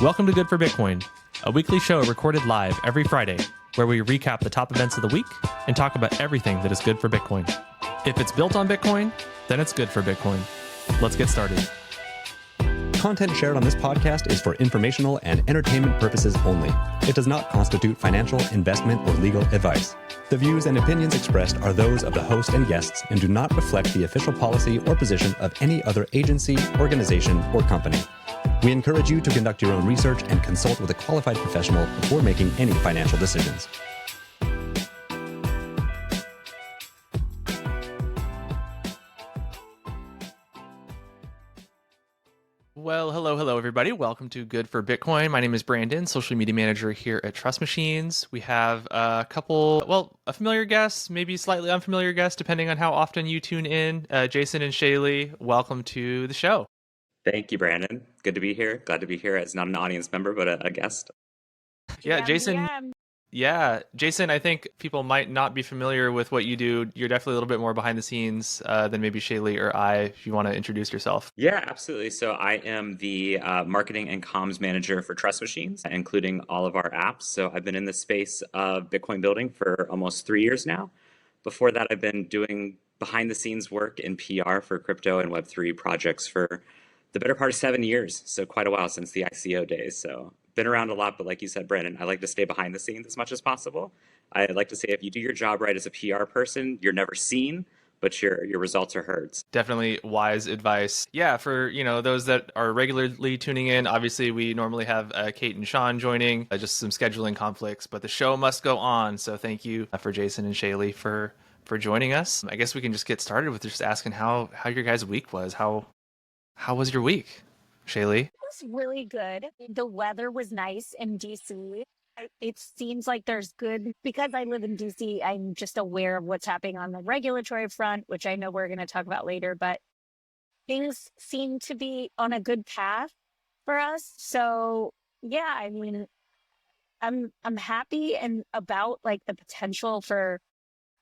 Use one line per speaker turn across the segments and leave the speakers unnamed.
Welcome to Good for Bitcoin, a weekly show recorded live every Friday, where we recap the top events of the week and talk about everything that is good for Bitcoin. If it's built on Bitcoin, then it's good for Bitcoin. Let's get started.
Content shared on this podcast is for informational and entertainment purposes only. It does not constitute financial, investment, or legal advice. The views and opinions expressed are those of the host and guests and do not reflect the official policy or position of any other agency, organization, or company. We encourage you to conduct your own research and consult with a qualified professional before making any financial decisions.
Well, hello, everybody. Welcome to Good for Bitcoin. My name is Brandon, social media manager here at Trust Machines. We have a familiar guest, maybe slightly unfamiliar guest, depending on how often you tune in. Jason and Shaylee, welcome to the show.
Thank you, Brandon. Good to be here. Glad to be here as not an audience member, but a guest.
Yeah, Jason. Yeah, Jason, I think people might not be familiar with what you do. You're definitely a little bit more behind the scenes than maybe Shaylee or I, if you want to introduce yourself.
Yeah, absolutely. So I am the marketing and comms manager for Trust Machines, including all of our apps. So I've been in the space of Bitcoin building for almost 3 years now. Before that, I've been doing behind the scenes work in PR for crypto and Web3 projects for the better part of 7 years. So quite a while since the ICO days. So been around a lot, but like you said, Brandon, I like to stay behind the scenes as much as possible. I like to say if you do your job right as a PR person, you're never seen, but your results are heard.
Definitely wise advice. Yeah, for those that are regularly tuning in, obviously we normally have Kate and Sean joining, just some scheduling conflicts, but the show must go on. So thank you for Jason and Shaylee for joining us. I guess we can just get started with just asking how your guys' week was. How was your week, Shaylee?
It was really good. The weather was nice in DC. It seems like there's good, because I live in DC, I'm just aware of what's happening on the regulatory front, which I know we're going to talk about later, but things seem to be on a good path for us. So yeah, I mean, I'm happy and about like the potential for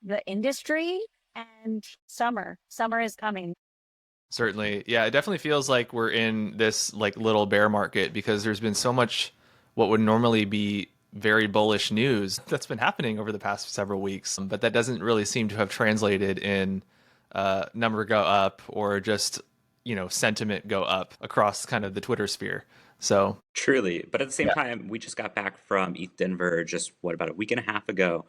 the industry, and summer is coming.
Certainly. Yeah, it definitely feels like we're in this like little bear market because there's been so much what would normally be very bullish news that's been happening over the past several weeks, but that doesn't really seem to have translated in number go up or just, sentiment go up across kind of the Twitter sphere. So
Truly. But at the same time, we just got back from ETH Denver just about a week and a half ago.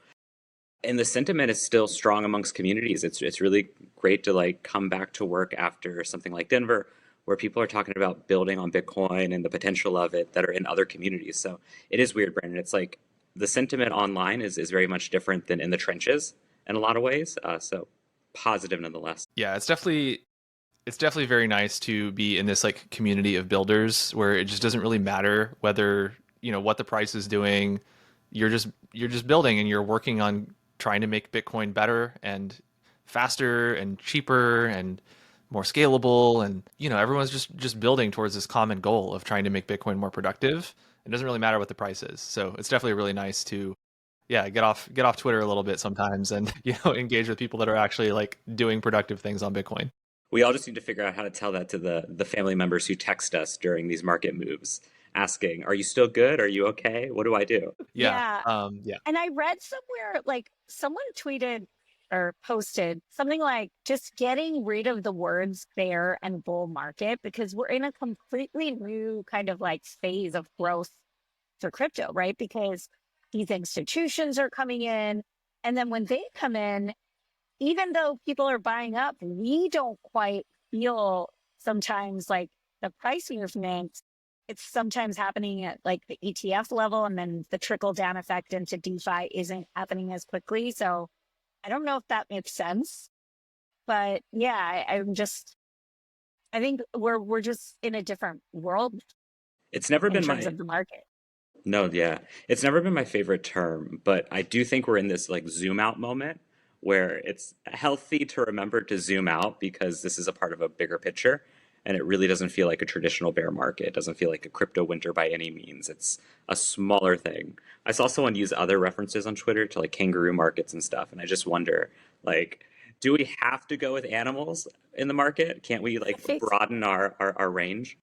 And the sentiment is still strong amongst communities. It's really great to like come back to work after something like Denver, where people are talking about building on Bitcoin and the potential of it that are in other communities. So it is weird, Brandon. It's like the sentiment online is very much different than in the trenches in a lot of ways. So positive nonetheless.
Yeah, it's definitely very nice to be in this like community of builders where it just doesn't really matter whether, what the price is doing. You're just building and you're working on trying to make Bitcoin better and faster and cheaper and more scalable. And, everyone's just building towards this common goal of trying to make Bitcoin more productive. It doesn't really matter what the price is. So it's definitely really nice to, get off Twitter a little bit sometimes and, engage with people that are actually like doing productive things on Bitcoin.
We all just need to figure out how to tell that to the family members who text us during these market moves, asking, are you still good? Are you okay? What do I do?
Yeah.
And I read somewhere, like someone tweeted or posted something like just getting rid of the words bear and bull market, because we're in a completely new kind of like phase of growth for crypto, right? Because these institutions are coming in, and then when they come in, even though people are buying up, we don't quite feel sometimes like the price movement. It's sometimes happening at like the ETF level, and then the trickle down effect into DeFi isn't happening as quickly. So I don't know if that makes sense, but yeah, I think we're just in a different world.
It's never been
in terms of the market.
No, yeah. It's never been my favorite term, but I do think we're in this like zoom out moment where it's healthy to remember to zoom out because this is a part of a bigger picture. And it really doesn't feel like a traditional bear market. It doesn't feel like a crypto winter by any means. It's a smaller thing. I saw someone use other references on Twitter to like kangaroo markets and stuff. And I just wonder, like, do we have to go with animals in the market? Can't we like broaden our range?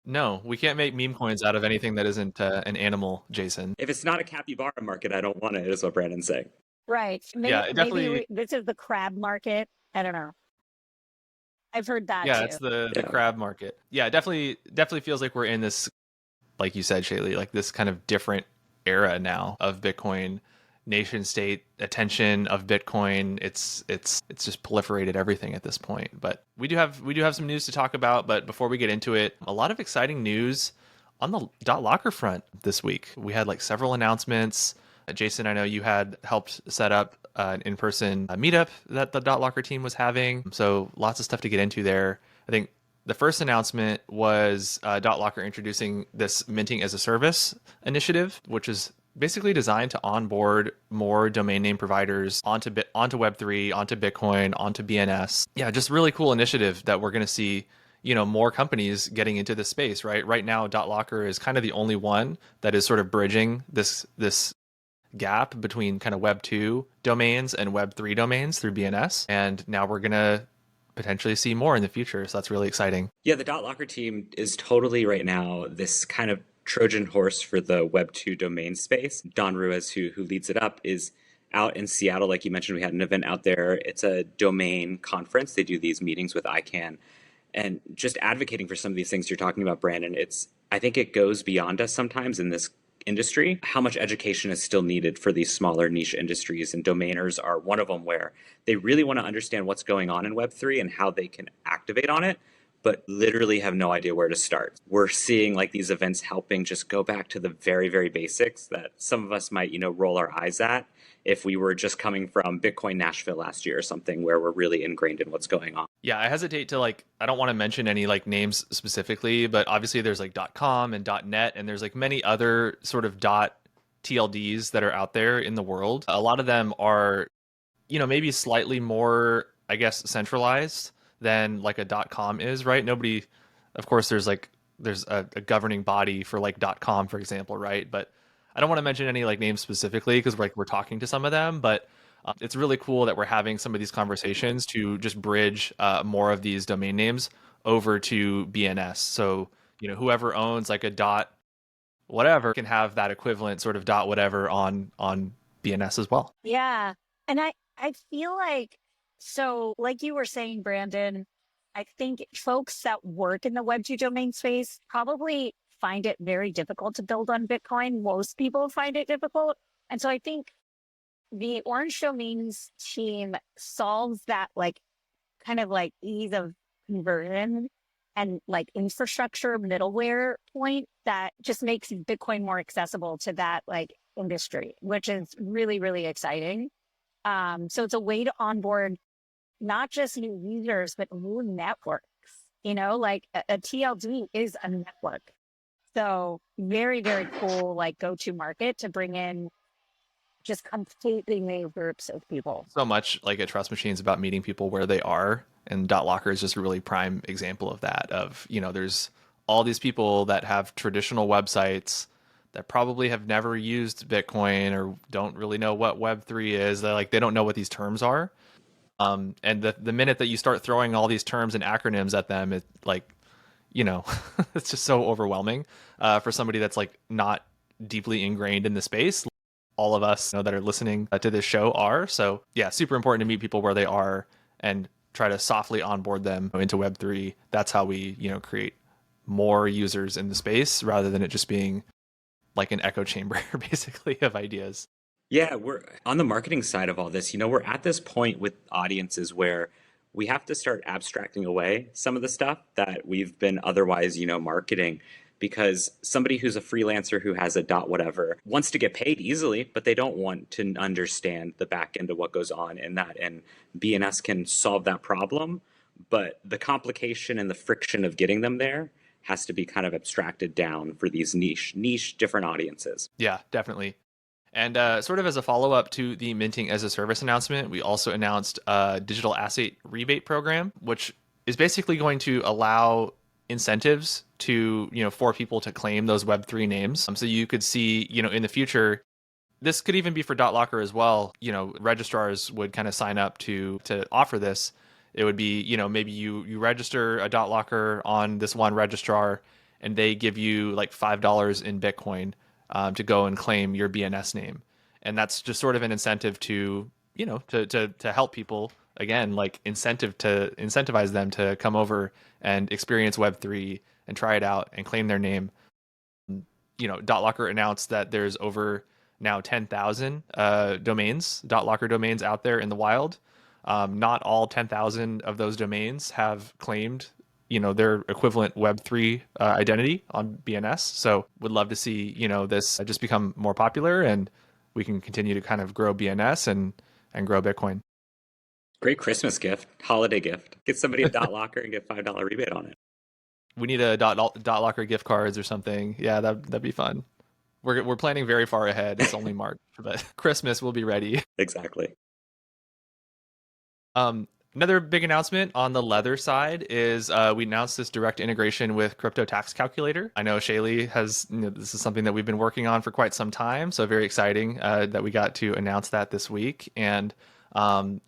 No, we can't make meme coins out of anything that isn't an animal, Jason.
If it's not a capybara market, I don't want it, is what Brandon's saying.
Right.
Yeah,
Maybe,
it
maybe
definitely.
this is the crab market. I don't know. I've heard that
Yeah,
too.
it's the
Yeah.
crab market. Yeah, it definitely feels like we're in this, like you said, Shaylee, like this kind of different era now of Bitcoin, nation state attention of Bitcoin. It's just proliferated everything at this point. But we do have some news to talk about. But before we get into it, a lot of exciting news on the .Locker front this week. We had like several announcements. Jason, I know you had helped set up an in-person meetup that the .Locker team was having. So lots of stuff to get into there. I think the first announcement was .Locker introducing this minting as a service initiative, which is basically designed to onboard more domain name providers onto Web3, onto Bitcoin, onto BNS. Yeah, just really cool initiative that we're going to see, more companies getting into this space, right? Right now, .Locker is kind of the only one that is sort of bridging this gap between kind of Web2 domains and Web3 domains through BNS. And now we're going to potentially see more in the future. So that's really exciting.
Yeah, the DotLocker team is totally right now this kind of Trojan horse for the Web2 domain space. Don Ruiz, who leads it up, is out in Seattle. Like you mentioned, we had an event out there. It's a domain conference. They do these meetings with ICANN and just advocating for some of these things you're talking about, Brandon. I think it goes beyond us sometimes in this industry, how much education is still needed for these smaller niche industries, and domainers are one of them, where they really want to understand what's going on in Web3 and how they can activate on it, but literally have no idea where to start. We're seeing like these events helping just go back to the very, very basics that some of us might, roll our eyes at if we were just coming from Bitcoin Nashville last year or something, where we're really ingrained in what's going on.
Yeah, I hesitate to I don't want to mention any like names specifically, but obviously there's like .com and .net, and there's like many other sort of .TLDs that are out there in the world. A lot of them are, maybe slightly more, I guess, centralized than like a .com is, right? Nobody, of course, there's a governing body for like .com, for example, right? But I don't want to mention any like names specifically because we're talking to some of them, but it's really cool that we're having some of these conversations to just bridge more of these domain names over to BNS. So, whoever owns like a dot whatever can have that equivalent sort of dot whatever on BNS as well.
Yeah. And I feel like, so like you were saying, Brandon, I think folks that work in the Web2 domain space probably find it very difficult to build on Bitcoin. Most people find it difficult. And so I think the Orange Domains team solves that like kind of like ease of conversion and like infrastructure middleware point that just makes Bitcoin more accessible to that like industry, which is really, really exciting. So it's a way to onboard not just new users, but new networks. Like a TLD is a network. So very, very cool, like go-to market to bring in just completely new groups of people.
So much like at Trust Machines about meeting people where they are, and .Locker is just a really prime example of that. Of there's all these people that have traditional websites that probably have never used Bitcoin or don't really know what Web3 is. They don't know what these terms are. And the minute that you start throwing all these terms and acronyms at them, it's just so overwhelming for somebody that's like not deeply ingrained in the space. All of us that are listening to this show are. So yeah, super important to meet people where they are and try to softly onboard them into Web3. That's how we, create more users in the space rather than it just being like an echo chamber basically of ideas.
Yeah, we're on the marketing side of all this. We're at this point with audiences where we have to start abstracting away some of the stuff that we've been otherwise, marketing, because somebody who's a freelancer who has a dot whatever wants to get paid easily, but they don't want to understand the back end of what goes on in that. And BNS can solve that problem, but the complication and the friction of getting them there has to be kind of abstracted down for these niche different audiences.
Yeah, definitely. And sort of as a follow-up to the minting as a service announcement, we also announced a digital asset rebate program, which is basically going to allow incentives to, for people to claim those Web3 names. So you could see, in the future, this could even be for .Locker as well. Registrars would kind of sign up to offer this. It would be, maybe you register a .Locker on this one registrar, and they give you like $5 in Bitcoin to go and claim your BNS name. And that's just sort of an incentive to, to help people, again, like incentivize them to come over and experience Web3 and try it out and claim their name. DotLocker announced that there's over now 10,000 domains, DotLocker domains out there in the wild. Not all 10,000 of those domains have claimed, their equivalent Web3 identity on BNS. So would love to see, this just become more popular, and we can continue to kind of grow BNS and grow Bitcoin.
Great Christmas gift, holiday gift. Get somebody a DotLocker and get $5 rebate on it.
We need a DotLocker gift cards or something. Yeah, that'd be fun. We're planning very far ahead. It's only March, but Christmas we'll be ready.
Exactly.
Another big announcement on the Leather side is we announced this direct integration with Crypto Tax Calculator. I know Shaylee has, this is something that we've been working on for quite some time, so very exciting that we got to announce that this week. And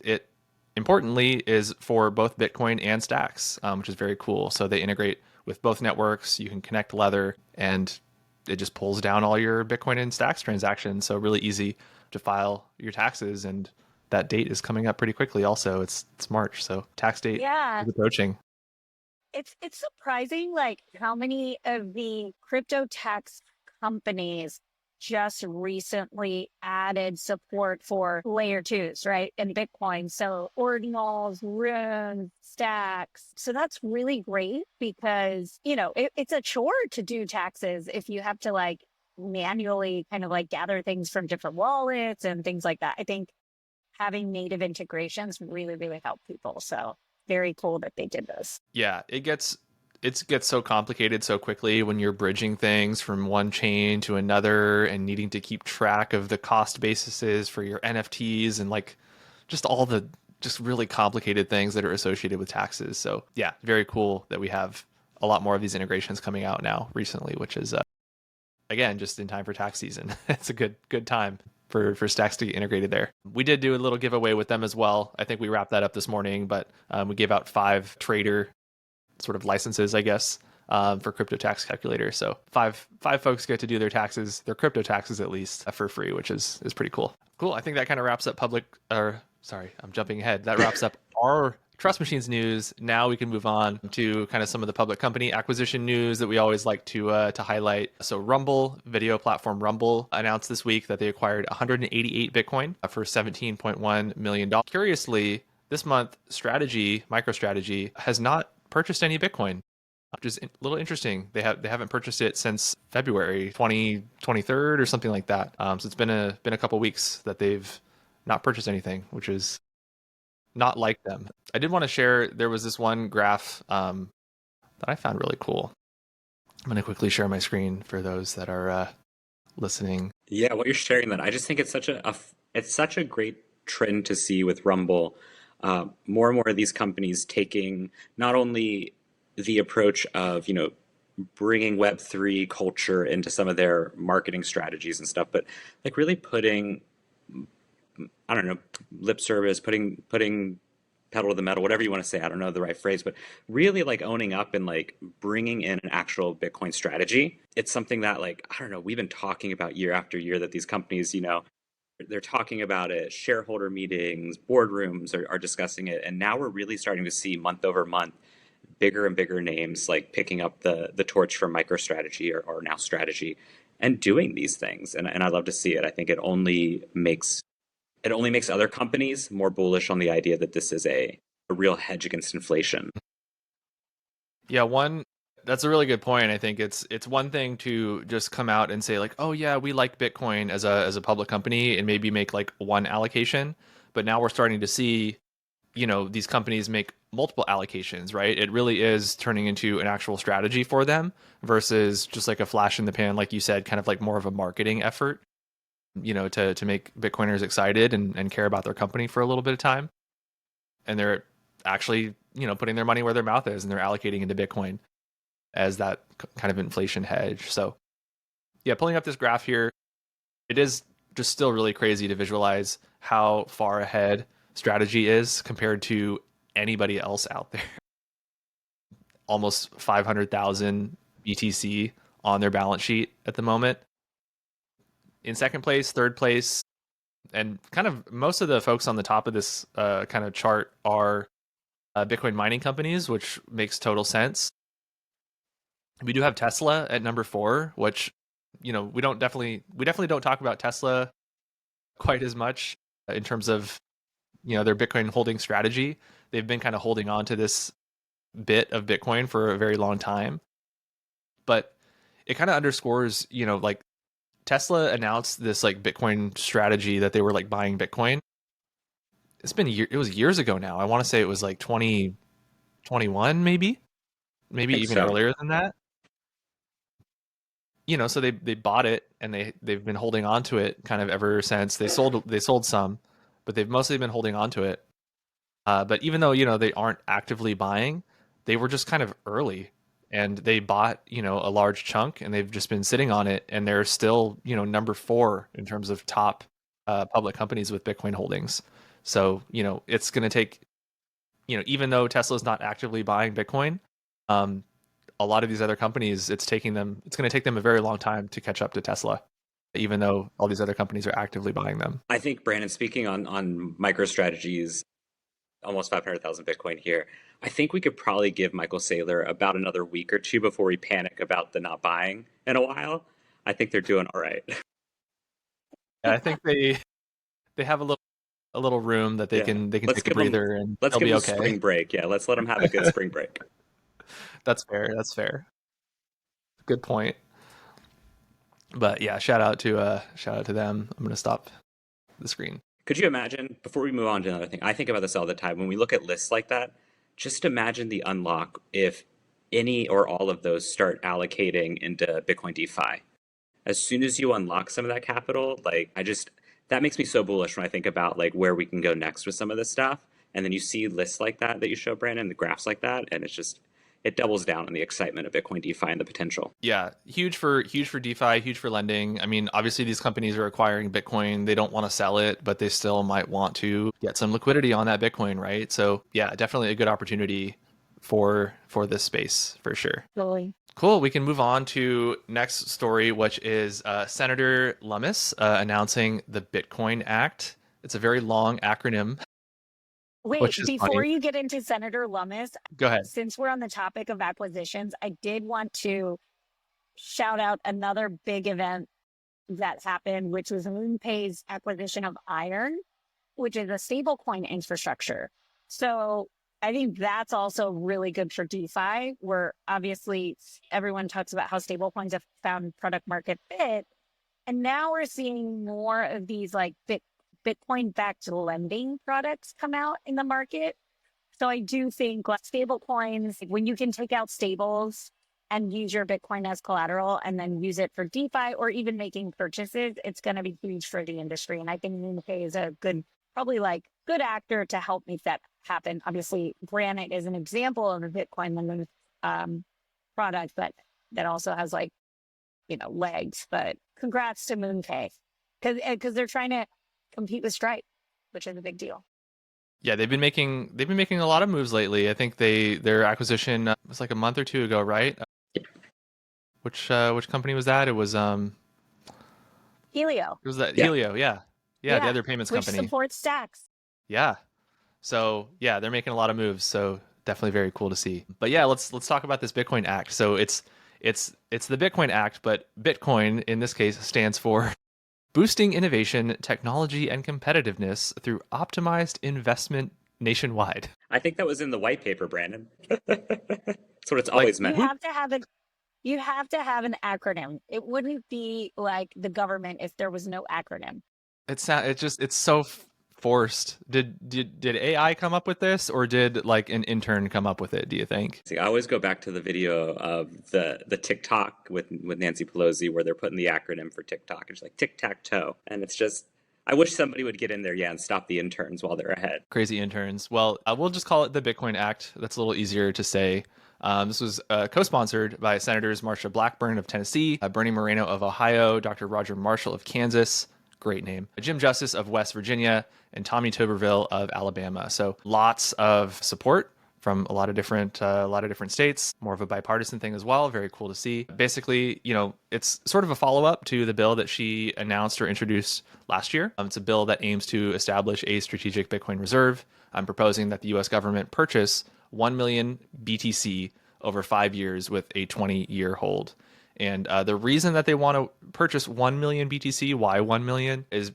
it importantly is for both Bitcoin and Stacks, which is very cool. So they integrate with both networks. You can connect Leather, and it just pulls down all your Bitcoin and Stacks transactions. So really easy to file your taxes, and that date is coming up pretty quickly. Also, it's March, so tax date is approaching.
It's surprising, like how many of the crypto tax companies just recently added support for layer twos, right? And Bitcoin. So ordinals, runes, stacks. So that's really great because, it's a chore to do taxes if you have to like manually kind of like gather things from different wallets and things like that. I think having native integrations really, really help people. So very cool that they did this.
Yeah, it gets so complicated so quickly when you're bridging things from one chain to another and needing to keep track of the cost bases for your NFTs and like just all the just really complicated things that are associated with taxes. So yeah, very cool that we have a lot more of these integrations coming out now recently, which is again just in time for tax season. It's a good time for Stacks to get integrated there. We did do a little giveaway with them as well. I think we wrapped that up this morning, but we gave out 5 trader sort of licenses, I guess, for Crypto Tax Calculator. So five folks get to do their taxes, their crypto taxes at least, for free, which is pretty cool. Cool. I think that kind of wraps up I'm jumping ahead. That wraps up our Trust Machines news. Now we can move on to kind of some of the public company acquisition news that we always like to highlight. So Rumble, video platform Rumble, announced this week that they acquired 188 Bitcoin for $17.1 million. Curiously, this month, MicroStrategy, has not purchased any Bitcoin, which is a little interesting. They haven't purchased it since February 23rd or something like that. So it's been a couple weeks that they've not purchased anything, which is not like them. I did want to share, there was this one graph that I found really cool. I'm going to quickly share my screen for those that are listening.
Yeah, what you're sharing, that I just think it's such a great trend to see with Rumble. More and more of these companies taking not only the approach of bringing Web3 culture into some of their marketing strategies and stuff, but like really putting, I don't know, lip service, putting pedal to the metal, whatever you want to say. I don't know the right phrase, but really like owning up and like bringing in an actual Bitcoin strategy. It's something that, like, I don't know, we've been talking about year after year, that these companies, they're talking about it, shareholder meetings, boardrooms are discussing it. And now we're really starting to see month over month bigger and bigger names like picking up the torch from MicroStrategy or now Strategy and doing these things. And I love to see it. I think it only makes other companies more bullish on the idea that this is a real hedge against inflation.
Yeah, that's a really good point. I think it's one thing to just come out and say like, oh yeah, we like Bitcoin as a public company and maybe make like one allocation. But now we're starting to see, these companies make multiple allocations, right? It really is turning into an actual strategy for them versus just like a flash in the pan, like you said, kind of like more of a marketing effort, to make Bitcoiners excited and care about their company for a little bit of time. And they're actually, putting their money where their mouth is, and they're allocating into Bitcoin as that kind of inflation hedge. So yeah, pulling up this graph here, it is just still really crazy to visualize how far ahead Strategy is compared to anybody else out there. Almost 500,000, BTC on their balance sheet at the moment. In second place, third place, and kind of most of the folks on the top of this kind of chart are Bitcoin mining companies, which makes total sense. We do have Tesla at number 4, which we definitely don't talk about Tesla quite as much in terms of their Bitcoin holding strategy. They've been kind of holding on to this bit of Bitcoin for a very long time, but it kind of underscores like Tesla announced this like Bitcoin strategy that they were like buying Bitcoin. It was years ago now. I want to say it was like 2021, maybe even
So.
earlier than that. So they bought it and they've been holding on to it kind of ever since. They sold some, but they've mostly been holding on to it. But even though they aren't actively buying, they were just kind of early, and they bought a large chunk, and they've just been sitting on it, and they're still number 4 in terms of top public companies with Bitcoin holdings. So it's going to take even though Tesla's not actively buying Bitcoin, a lot of these other companies, it's going to take them a very long time to catch up to Tesla, even though all these other companies are actively buying them.
I think, Brandon, speaking on MicroStrategy's almost 500,000 Bitcoin here, I think we could probably give Michael Saylor about another week or two before we panic about the not buying in a while. I think they're doing all right.
Yeah, I think they have a little room that they can
Let's
take a breather and
let's
they'll
give
be
them
okay.
a spring break. Yeah, let's let them have a good spring break.
That's fair. Good point. But yeah, shout out to them. I'm gonna stop the screen.
Could you imagine, before we move on to another thing, I think about this all the time. When we look at lists like that, just imagine the unlock if any or all of those start allocating into Bitcoin DeFi. As soon as you unlock some of that capital, that makes me so bullish when I think about like where we can go next with some of this stuff. And then you see lists like that you show, Brandon, the graphs like that, and it doubles down on the excitement of Bitcoin DeFi and the potential.
Yeah, huge for DeFi, huge for lending. I mean, obviously these companies are acquiring Bitcoin. They don't want to sell it, but they still might want to get some liquidity on that Bitcoin, right? So yeah, definitely a good opportunity for this space for sure.
Totally.
Cool. We can move on to next story, which is Senator Lummis announcing the Bitcoin Act. It's a very long acronym.
Wait, before you get into Senator Lummis,
go ahead.
Since we're on the topic of acquisitions, I did want to shout out another big event that happened, which was MoonPay's acquisition of Iron, which is a stablecoin infrastructure. So I think that's also really good for DeFi, where obviously everyone talks about how stablecoins have found product market fit. And now we're seeing more of these like Bitcoin-backed lending products come out in the market. So I do think stable coins, when you can take out stables and use your Bitcoin as collateral and then use it for DeFi or even making purchases, it's going to be huge for the industry. And I think MoonPay is a good actor to help make that happen. Obviously, Granite is an example of a Bitcoin lending product, but that also has legs. But congrats to MoonPay because they're trying to compete with Stripe, which is a big deal.
Yeah, they've been making a lot of moves lately. I think their acquisition was like a month or two ago, right? Which company was that? It was
Helio.
It was that Helio, yeah, the other payments company,
which supports Stacks.
Yeah, so yeah, they're making a lot of moves. So definitely very cool to see. But yeah, let's talk about this Bitcoin Act. So it's the Bitcoin Act, but Bitcoin in this case stands for Boosting Innovation, Technology, and Competitiveness Through Optimized Investment Nationwide.
I think that was in the white paper, Brandon. That's what it's always meant.
You have to have an acronym. It wouldn't be like the government if there was no acronym.
It's so forced. Did AI come up with this, or did like an intern come up with it, do you think?
See, I always go back to the video of the TikTok with Nancy Pelosi where they're putting the acronym for TikTok. It's like tic-tac-toe. And it's just, I wish somebody would get in there, and stop the interns while they're ahead.
Crazy interns. Well, we'll just call it the Bitcoin Act. That's a little easier to say. This was co-sponsored by Senators Marsha Blackburn of Tennessee, Bernie Moreno of Ohio, Dr. Roger Marshall of Kansas, great name, Jim Justice of West Virginia, and Tommy Tuberville of Alabama. So lots of support from a lot of different states. More of a bipartisan thing as well. Very cool to see. Basically, it's sort of a follow up to the bill that she announced or introduced last year. It's a bill that aims to establish a strategic Bitcoin reserve. I'm proposing that the U.S. government purchase 1 million BTC over 5 years with a 20-year hold. And the reason that they want to purchase 1 million BTC, why 1 million, is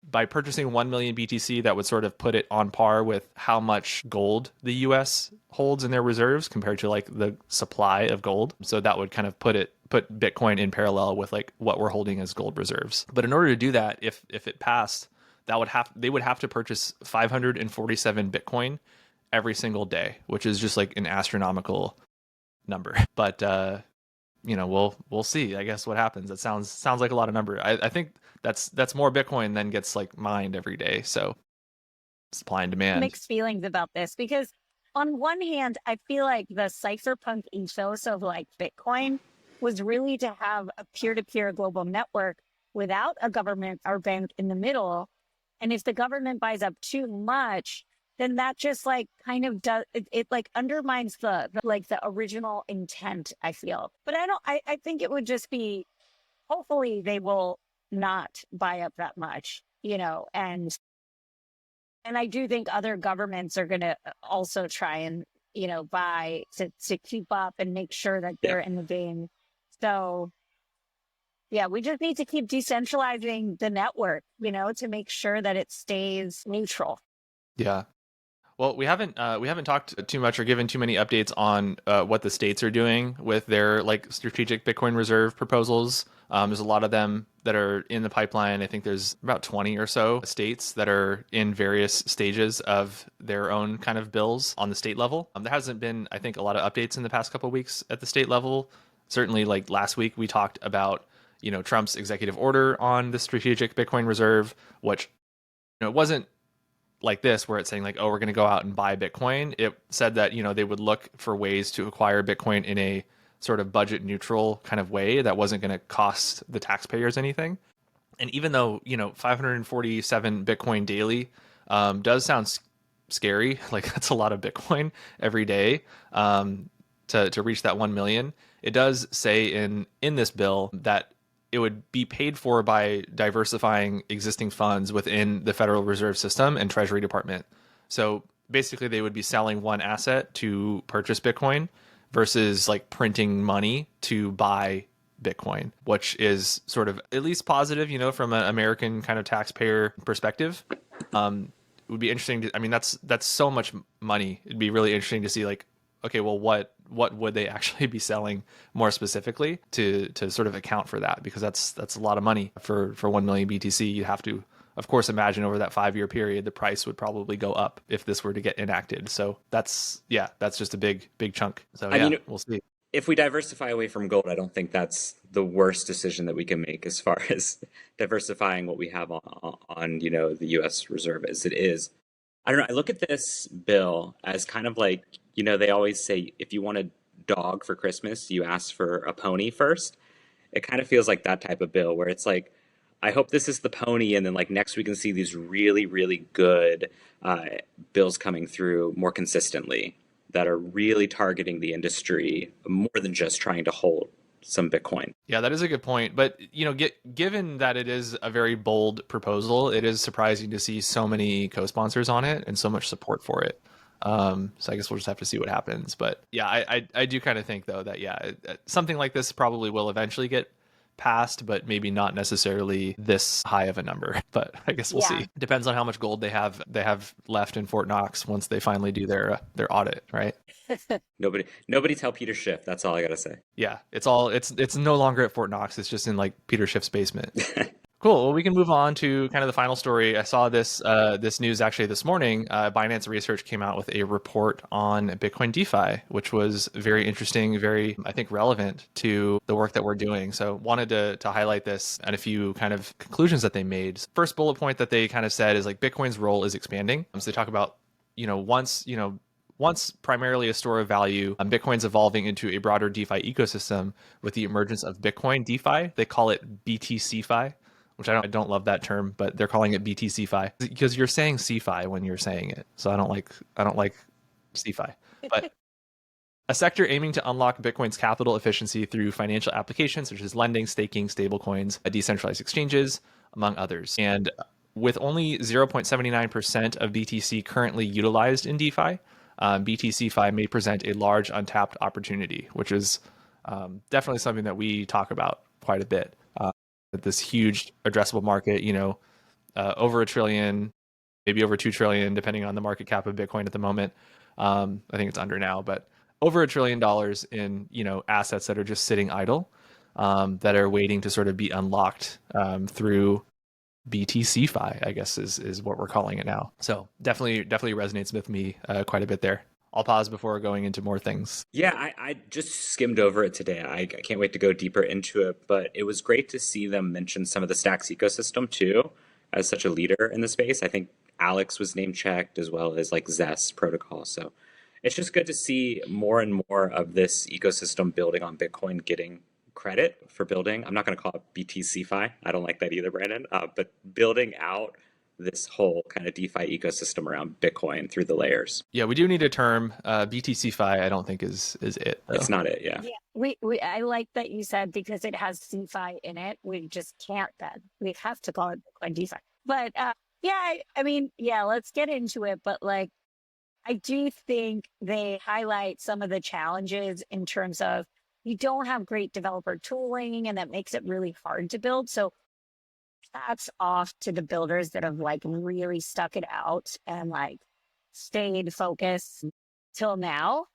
by purchasing 1 million BTC, that would sort of put it on par with how much gold the US holds in their reserves compared to like the supply of gold. So that would kind of put Bitcoin in parallel with like what we're holding as gold reserves. But in order to do that, if it passed, they would have to purchase 547 Bitcoin every single day, which is just like an astronomical number. But we'll see, I guess, what happens. It sounds like a lot of number. I think that's more Bitcoin than gets like mined every day. So supply and demand.
Mixed feelings about this because on one hand, I feel like the cypherpunk ethos of like Bitcoin was really to have a peer-to-peer global network without a government or bank in the middle. And if the government buys up too much, then that just like kind of does it like undermines the original intent, I feel. But I think it would just be, hopefully they will not buy up that much, and I do think other governments are going to also try and, buy to keep up and make sure that they're in the game. So yeah, we just need to keep decentralizing the network, to make sure that it stays neutral.
Yeah. Well, we haven't talked too much or given too many updates on what the states are doing with their like strategic Bitcoin reserve proposals. There's a lot of them that are in the pipeline. I think there's about 20 or so states that are in various stages of their own kind of bills on the state level. There hasn't been, I think, a lot of updates in the past couple of weeks at the state level. Certainly, like last week, we talked about Trump's executive order on the strategic Bitcoin reserve, which it wasn't like this where it's saying like, oh, we're going to go out and buy Bitcoin. It said that they would look for ways to acquire Bitcoin in a sort of budget neutral kind of way that wasn't going to cost the taxpayers anything. And even though 547 Bitcoin daily does sound scary, like that's a lot of Bitcoin every day to reach that 1 million, it does say in this bill that it would be paid for by diversifying existing funds within the Federal Reserve System and Treasury Department. So basically, they would be selling one asset to purchase Bitcoin versus like printing money to buy Bitcoin, which is sort of at least positive, from an American kind of taxpayer perspective. It would be interesting to, I mean, that's so much money. It'd be really interesting to see like, okay, well, what would they actually be selling more specifically to sort of account for that? Because that's a lot of money for 1 million BTC. You have to, of course, imagine over that 5-year period, the price would probably go up if this were to get enacted. So that's just a big chunk. So I mean, we'll see.
If we diversify away from gold, I don't think that's the worst decision that we can make as far as diversifying what we have on the U.S. Reserve as it is. I don't know. I look at this bill as kind of like, they always say, if you want a dog for Christmas, you ask for a pony first. It kind of feels like that type of bill where it's like, I hope this is the pony. And then like next we can see these really, really good bills coming through more consistently that are really targeting the industry more than just trying to hold some Bitcoin.
Yeah, that is a good point. But, given that it is a very bold proposal, it is surprising to see so many co-sponsors on it and so much support for it. So I guess we'll just have to see what happens. But yeah, I do kind of think, though, that, something like this probably will eventually get passed, but maybe not necessarily this high of a number. But I guess we'll see. Depends on how much gold they have left in Fort Knox once they finally do their audit, right?
Nobody tell Peter Schiff. That's all I gotta say.
Yeah, it's no longer at Fort Knox. It's just in like Peter Schiff's basement. Cool. Well, we can move on to kind of the final story. I saw this news actually this morning. Binance Research came out with a report on Bitcoin DeFi, which was very interesting, very, I think, relevant to the work that we're doing. So wanted to highlight this and a few kind of conclusions that they made. First bullet point that they kind of said is like Bitcoin's role is expanding. So they talk about, once primarily a store of value, Bitcoin's evolving into a broader DeFi ecosystem with the emergence of Bitcoin DeFi. They call it BTCFi, which I don't love that term, but they're calling it BTCFi because you're saying CFI when you're saying it. So I don't like CFI. But a sector aiming to unlock Bitcoin's capital efficiency through financial applications such as lending, staking, stablecoins, decentralized exchanges, among others. And with only 0.79% of BTC currently utilized in DeFi, BTCFi may present a large untapped opportunity, which is definitely something that we talk about quite a bit. This huge addressable market, over a trillion, maybe over 2 trillion, depending on the market cap of Bitcoin at the moment. I think it's under now, but over $1 trillion in assets that are just sitting idle, that are waiting to sort of be unlocked through BTCFi, I guess is what we're calling it now. So definitely resonates with me quite a bit there. I'll pause before going into more things.
Yeah, I just skimmed over it today. I can't wait to go deeper into it, but it was great to see them mention some of the Stacks ecosystem too, as such a leader in the space. I think Alex was name checked as well as like Zest protocol. So it's just good to see more and more of this ecosystem building on Bitcoin getting credit for building. I'm not going to call it BTCFi. I don't like that either, Brandon. But building out this whole kind of DeFi ecosystem around Bitcoin through the layers.
Yeah, we do need a term. BTCFi, I don't think is it though.
It's not it, yeah.
Yeah, I like that you said because it has DeFi in it. We just can't then. We have to call it Bitcoin DeFi. But yeah, I mean, yeah, let's get into it. But like, I do think they highlight some of the challenges in terms of you don't have great developer tooling, and that makes it really hard to build. So hats off to the builders that have like really stuck it out and like stayed focused till now.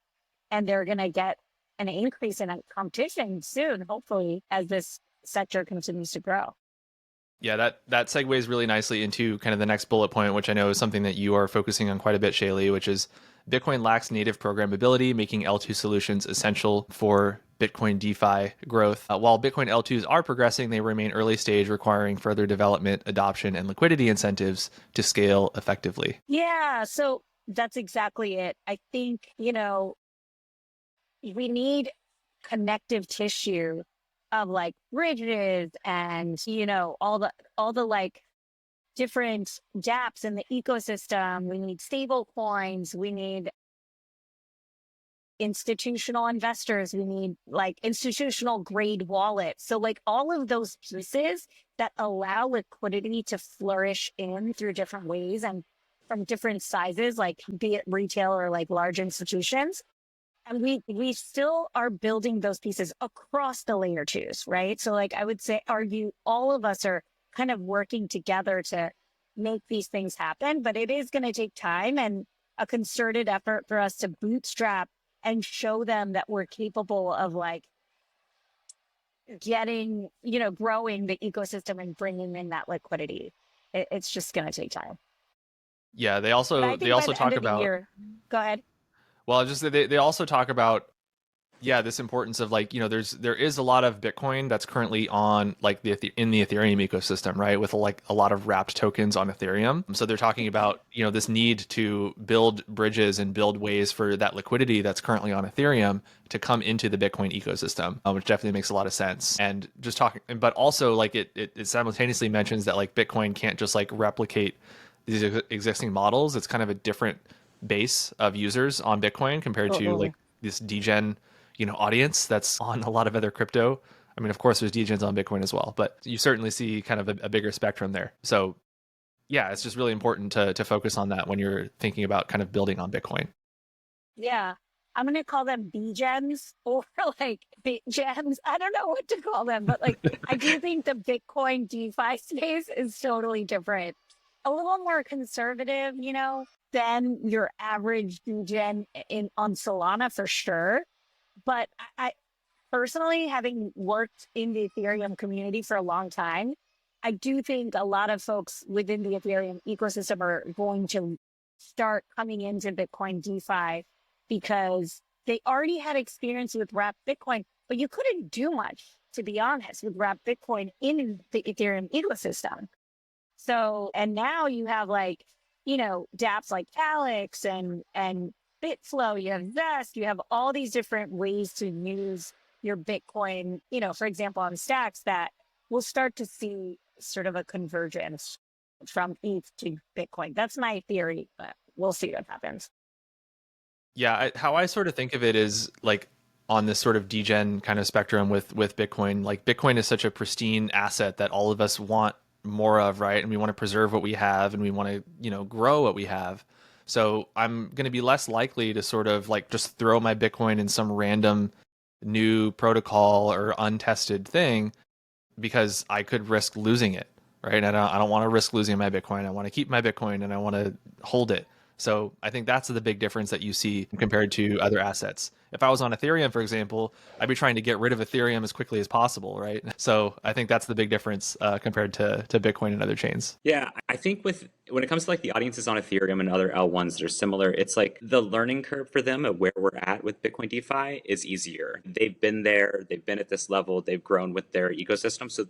And they're going to get an increase in competition soon, hopefully, as this sector continues to grow.
Yeah, that segues really nicely into kind of the next bullet point, which I know is something that you are focusing on quite a bit, Shaylee, which is Bitcoin lacks native programmability, making L2 solutions essential for Bitcoin DeFi growth. While Bitcoin L2s are progressing, they remain early stage, requiring further development, adoption, and liquidity incentives to scale effectively.
Yeah, so that's exactly it. I think, we need connective tissue of like bridges and all the like different dApps in the ecosystem. We need stable coins, we need institutional investors, we need like institutional grade wallets. So like all of those pieces that allow liquidity to flourish in through different ways and from different sizes, like be it retail or like large institutions. And we still are building those pieces across the layer twos, right? So like I would say, argue all of us are kind of working together to make these things happen, but it is going to take time and a concerted effort for us to bootstrap and show them that we're capable of like getting, growing the ecosystem and bringing in that liquidity. It's just going to take time.
Yeah, they
But
also
I think by the
talk
end of the
about.
year, go ahead.
Well, just they also talk about this importance of like there is a lot of Bitcoin that's currently on like in the Ethereum ecosystem, right, with like a lot of wrapped tokens on Ethereum. So they're talking about this need to build bridges and build ways for that liquidity that's currently on Ethereum to come into the Bitcoin ecosystem, which definitely makes a lot of sense. And just talking, but also like it simultaneously mentions that like Bitcoin can't just like replicate these existing models. It's kind of a different base of users on Bitcoin compared to like this degen audience that's on a lot of other crypto. I mean, of course, there's degens on Bitcoin as well, but you certainly see kind of a bigger spectrum there. So yeah, it's just really important to focus on that when you're thinking about kind of building on Bitcoin.
Yeah. I'm going to call them B-gens or like bit-gens. I don't know what to call them, but like, I do think the Bitcoin DeFi space is totally different. A little more conservative, than your average D-gen on Solana for sure. But I personally, having worked in the Ethereum community for a long time, I do think a lot of folks within the Ethereum ecosystem are going to start coming into Bitcoin DeFi because they already had experience with wrapped Bitcoin, but you couldn't do much, to be honest, with wrapped Bitcoin in the Ethereum ecosystem. So, and now you have like, dApps like Alex and Bitflow, you have Zest, you have all these different ways to use your Bitcoin, for example, on Stacks that we'll start to see sort of a convergence from ETH to Bitcoin. That's my theory, but we'll see what happens.
Yeah, how I sort of think of it is like on this sort of degen kind of spectrum with Bitcoin. Like Bitcoin is such a pristine asset that all of us want more of, right? And we want to preserve what we have, and we want to, grow what we have. So I'm going to be less likely to sort of like just throw my Bitcoin in some random new protocol or untested thing because I could risk losing it, right? I don't want to risk losing my Bitcoin. I want to keep my Bitcoin and I want to hold it. So I think that's the big difference that you see compared to other assets. If I was on Ethereum, for example, I'd be trying to get rid of Ethereum as quickly as possible, right? So I think that's the big difference compared to Bitcoin and other chains.
Yeah, I think when it comes to like the audiences on Ethereum and other L1s that are similar, it's like the learning curve for them at where we're at with Bitcoin DeFi is easier. They've been there, they've been at this level, they've grown with their ecosystem. So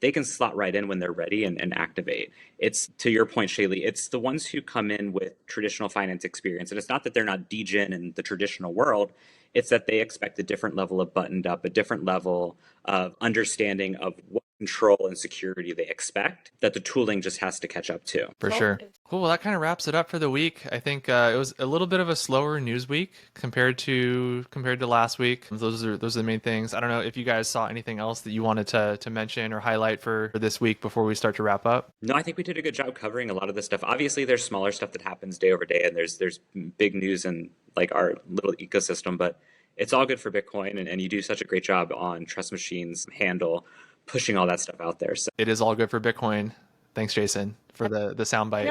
they can slot right in when they're ready and activate. It's to your point, Shaylee, it's the ones who come in with traditional finance experience. And it's not that they're not degen in the traditional world, it's that they expect a different level of buttoned up, a different level of understanding of what control and security they expect that the tooling just has to catch up to.
For sure. Cool. Well, that kind of wraps it up for the week. I think it was a little bit of a slower news week compared to last week. Those are the main things. I don't know if you guys saw anything else that you wanted to mention or highlight for this week before we start to wrap up.
No, I think we did a good job covering a lot of this stuff. Obviously, there's smaller stuff that happens day over day, and there's big news in like our little ecosystem, but it's all good for Bitcoin, and you do such a great job on Trust Machines handle pushing all that stuff out there. So
it is all good for Bitcoin. Thanks, Jason, for the soundbite.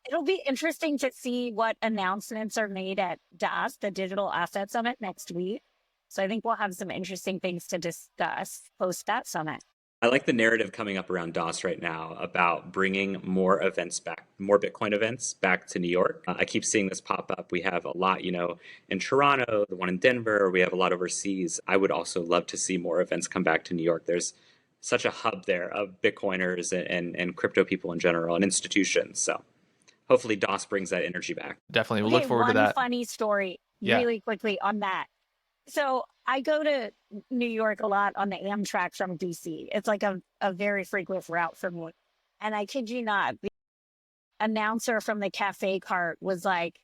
It'll be interesting to see what announcements are made at DAS, the Digital Asset Summit, next week. So I think we'll have some interesting things to discuss post that summit.
I like the narrative coming up around DOS right now about bringing more events back, more Bitcoin events back to New York. I keep seeing this pop up. We have a lot, in Toronto, the one in Denver, we have a lot overseas. I would also love to see more events come back to New York. There's such a hub there of Bitcoiners and crypto people in general and institutions. So hopefully DOS brings that energy back.
Definitely. We'll look forward to that.
One funny story really quickly on that. So I go to New York a lot on the Amtrak from DC. It's like a very frequent route for me. And I kid you not, the announcer from the cafe cart was like,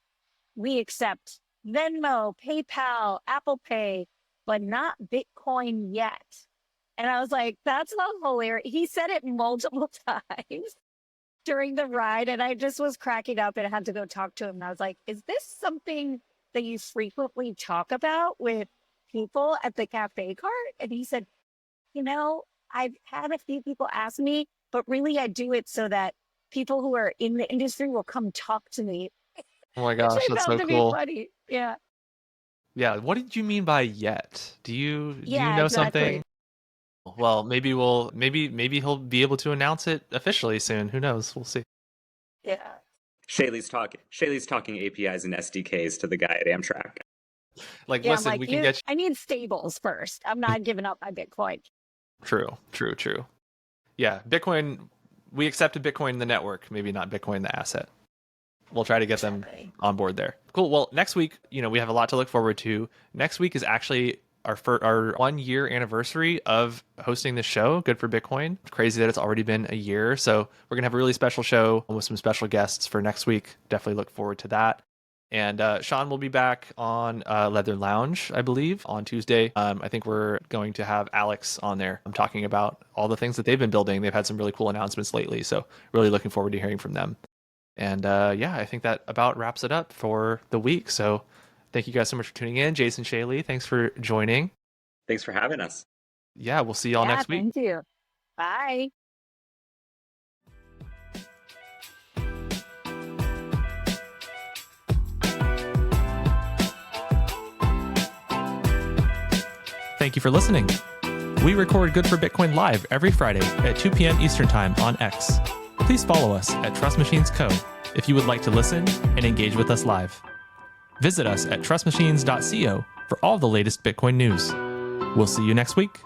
we accept Venmo, PayPal, Apple Pay, but not Bitcoin yet. And I was like, that's not hilarious. He said it multiple times during the ride. And I just was cracking up and I had to go talk to him. And I was like, is this something that you frequently talk about with people at the cafe cart? And he said, I've had a few people ask me, but really I do it so that people who are in the industry will come talk to me.
Oh my gosh, that's so cool.
Funny. Yeah.
Yeah. What did you mean by yet? Do you know something? Well, maybe he'll be able to announce it officially soon. Who knows? We'll see.
Yeah.
Shaylee's talking APIs and SDKs to the guy at Amtrak.
Listen, we can get you.
I need stables first. I'm not giving up my Bitcoin.
True. Yeah, Bitcoin, we accepted Bitcoin the network, maybe not Bitcoin the asset. We'll try to get them on board there. Cool. Well, next week, we have a lot to look forward to. Next week is actually our 1 year anniversary of hosting this show, Good for Bitcoin. It's crazy that it's already been a year. So we're going to have a really special show with some special guests for next week. Definitely look forward to that. And Sean will be back on Leather Lounge, I believe, on Tuesday. I think we're going to have Alex on there. I'm talking about all the things that they've been building. They've had some really cool announcements lately. So really looking forward to hearing from them. And I think that about wraps it up for the week. So thank you guys so much for tuning in. Jason, Shaylee, thanks for joining.
Thanks for having us.
Yeah, we'll see y'all next week.
Thank you. Bye.
Thank you for listening. We record Good for Bitcoin live every Friday at 2 p.m. Eastern Time on X. Please follow us at Trust Machines Co. if you would like to listen and engage with us live. Visit us at trustmachines.co for all the latest Bitcoin news. We'll see you next week.